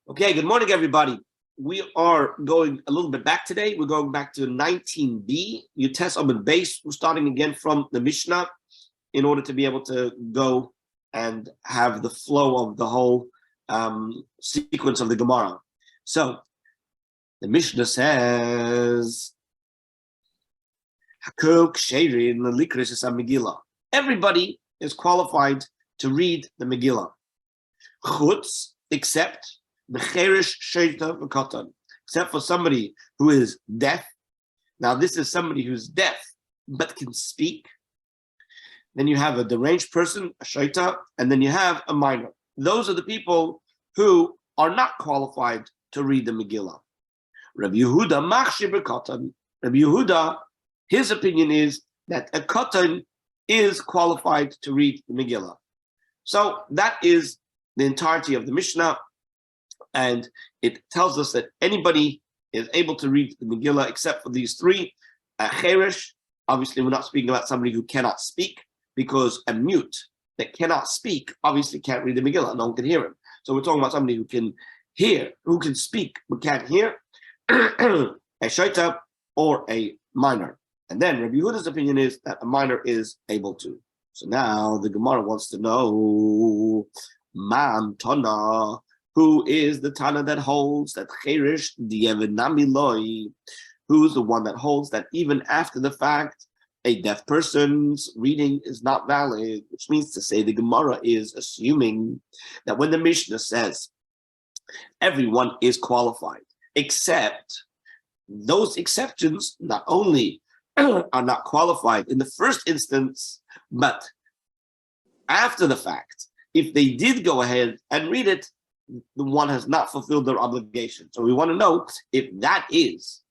Okay, good morning, everybody. We are going a little bit back today. We're going back to 19b, Yutes Amud Beis. We're starting again from the Mishnah in order to be able to go and have the flow of the whole sequence of the Gemara. So the Mishnah says, everybody is qualified to read the Megillah. Chutz, except for somebody who is deaf. Now, this is somebody who's deaf but can speak. Then you have a deranged person, a shaita, and then you have a minor. Those are the people who are not qualified to read the Megillah. Rabbi Yehuda machshir b'katan. Rabbi Yehuda, his opinion is that a katan is qualified to read the Megillah. So that is the entirety of the Mishnah. And it tells us that anybody is able to read the Megillah except for these three. Cheresh, obviously we're not speaking about somebody who cannot speak, because a mute that cannot speak obviously can't read the Megillah. No one can hear him. So we're talking about somebody who can hear, who can speak but can't hear, a shaita or a minor. And then Rabbi Yehuda's opinion is that a minor is able to. So now the Gemara wants to know, Man Tana, who is the Tana that holds that Cheresh di'evenami loi, who's the one that holds that even after the fact, a deaf person's reading is not valid, which means to say the Gemara is assuming that when the Mishnah says everyone is qualified, except those exceptions not only are not qualified in the first instance, but after the fact, if they did go ahead and read it, the one has not fulfilled their obligation. So we want to know if that is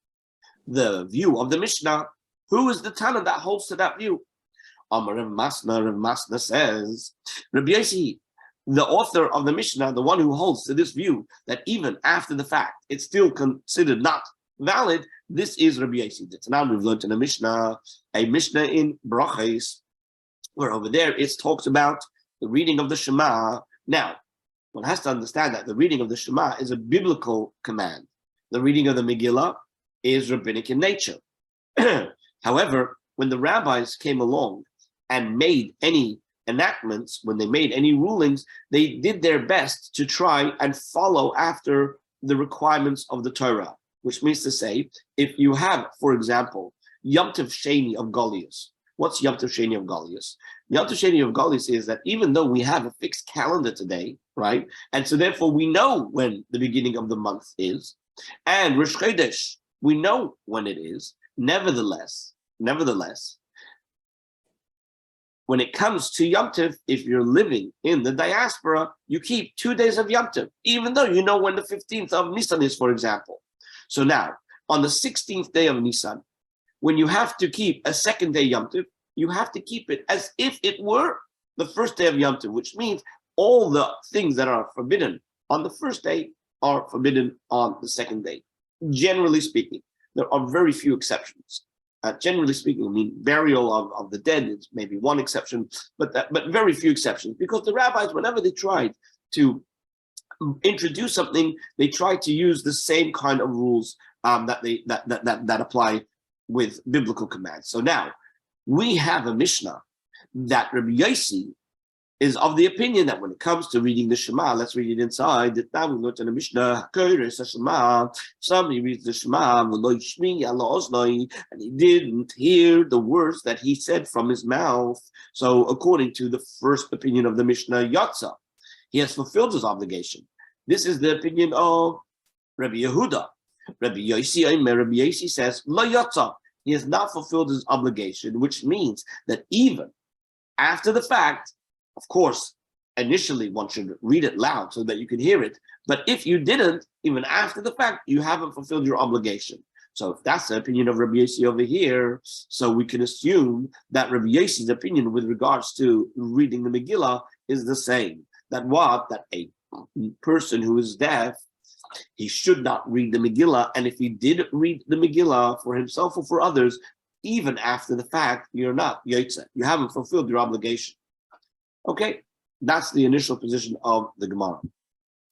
the view of the Mishnah, who is the Tana that holds to that view? Rav Masna says, Rabbi Yossi, the author of the Mishnah, the one who holds to this view, that even after the fact, it's still considered not valid, this is Rabbi Yossi. The Tana we've learned in a Mishnah in Brachos, where over there it talks about the reading of the Shema. Now, one has to understand that the reading of the Shema is a biblical command. The reading of the Megillah is rabbinic in nature. However, when the rabbis came along and made any enactments, when they made any rulings, they did their best to try and follow after the requirements of the Torah, which means to say, if you have, for example, Yom Tov Sheni of Goliath. What's Yom Tov Sheni of Goliath? Yom Tov Sheni of Goliath is that even though we have a fixed calendar today, right? And so therefore we know when the beginning of the month is, and Rosh Chodesh, we know when it is. Nevertheless, when it comes to Yom Tov, if you're living in the diaspora, you keep 2 days of Yom Tov, even though you know when the 15th of Nisan is, for example. So now, on the 16th day of Nisan, when you have to keep a second day Yom Tov, you have to keep it as if it were the first day of Yom Tov, which means all the things that are forbidden on the first day are forbidden on the second day. Generally speaking, there are very few exceptions. Generally speaking, I mean, burial of the dead is maybe one exception, but very few exceptions, because the rabbis, whenever they tried to introduce something, they tried to use the same kind of rules that apply with biblical commands. So now we have a Mishnah that Rabbi Yossi is of the opinion that when it comes to reading the Shema, let's read it inside. That now we go to the Mishnah. Somebody reads the Shema, and he didn't hear the words that he said from his mouth. So according to the first opinion of the Mishnah, Yatza, he has fulfilled his obligation. This is the opinion of Rabbi Yehuda. Rabbi Yossi says, Lo Yatza, he has not fulfilled his obligation, which means that even after the fact, of course, initially one should read it loud so that you can hear it. But if you didn't, even after the fact, you haven't fulfilled your obligation. So if that's the opinion of Rabbi Yossi over here, so we can assume that Rabbi Yossi's opinion with regards to reading the Megillah is the same. That a person who is deaf, he should not read the Megillah. And if he did read the Megillah for himself or for others, even after the fact, you're not Yotze. You haven't fulfilled your obligation. Okay, that's the initial position of the Gemara.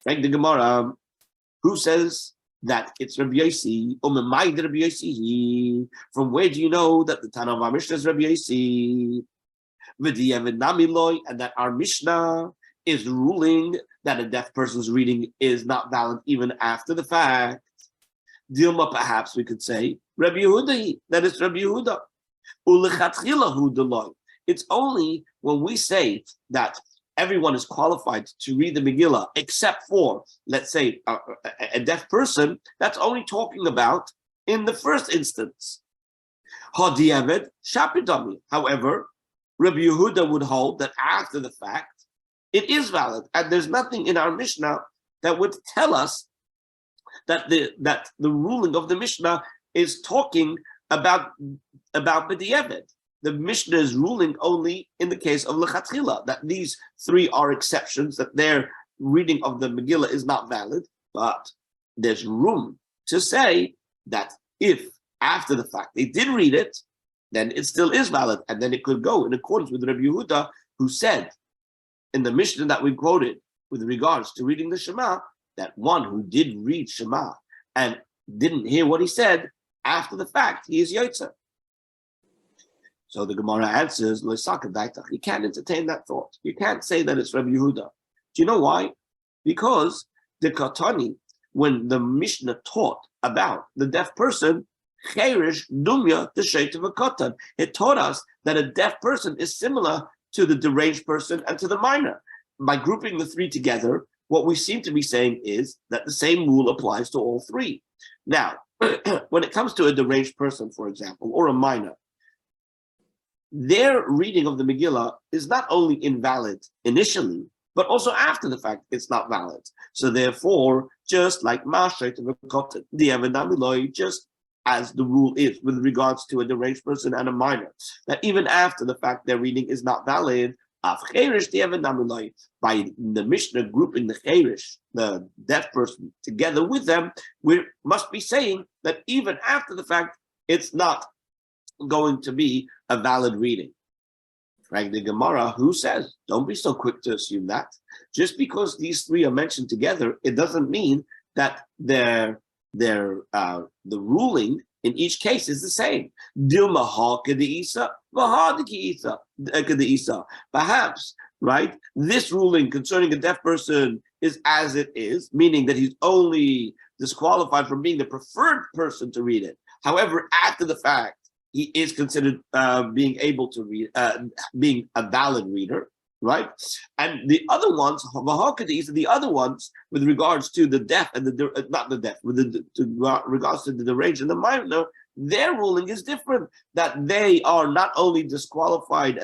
Right? The Gemara Who says that it's Rabbi Yossi? Rabbi Yossi. From where do you know that the Tana of our Mishnah is Rabbi Yossi? And that our Mishnah is ruling that a deaf person's reading is not valid even after the fact. Dilma, perhaps we could say, Rabbi Yehuda, that is Rabbi Yehuda. It's only when we say that everyone is qualified to read the Megillah, except for, let's say, a deaf person, that's only talking about in the first instance. However, Rabbi Yehuda would hold that after the fact, it is valid, and there's nothing in our Mishnah that would tell us that the ruling of the Mishnah is talking about b'di'evet. The Mishnah is ruling only in the case of lechatchila, that these three are exceptions, that their reading of the Megillah is not valid, but there's room to say that if after the fact they did read it, then it still is valid, and then it could go in accordance with Rabbi Yehuda, who said in the Mishnah that we quoted with regards to reading the Shema, that one who did read Shema and didn't hear what he said after the fact, he is Yotzer. So the Gemara answers, you can't entertain that thought. You can't say that it's Rabbi Yehuda. Do you know why? Because the Katani, when the Mishnah taught about the deaf person, Cheirish Dumya the Sheit of a Katan, it taught us that a deaf person is similar to the deranged person and to the minor. By grouping the three together, what we seem to be saying is that the same rule applies to all three. Now, when it comes to a deranged person, for example, or a minor, their reading of the Megillah is not only invalid initially, but also after the fact, it's not valid. So therefore, just like just as the rule is with regards to a deranged person and a minor, that even after the fact their reading is not valid, by the Mishnah grouping the Cheirish, the deaf person, together with them, we must be saying that even after the fact, it's not going to be a valid reading. Frank the Gemara, who says, don't be so quick to assume that. Just because these three are mentioned together, it doesn't mean that the ruling in each case is the same. Perhaps, right, this ruling concerning a deaf person is as it is, meaning that he's only disqualified from being the preferred person to read it. However, after the fact, he is considered being able to read, being a valid reader, right? And the other ones, the other ones, with regards to the deaf and not the deaf, with regards to the deranged and the minor, their ruling is different. That they are not only disqualified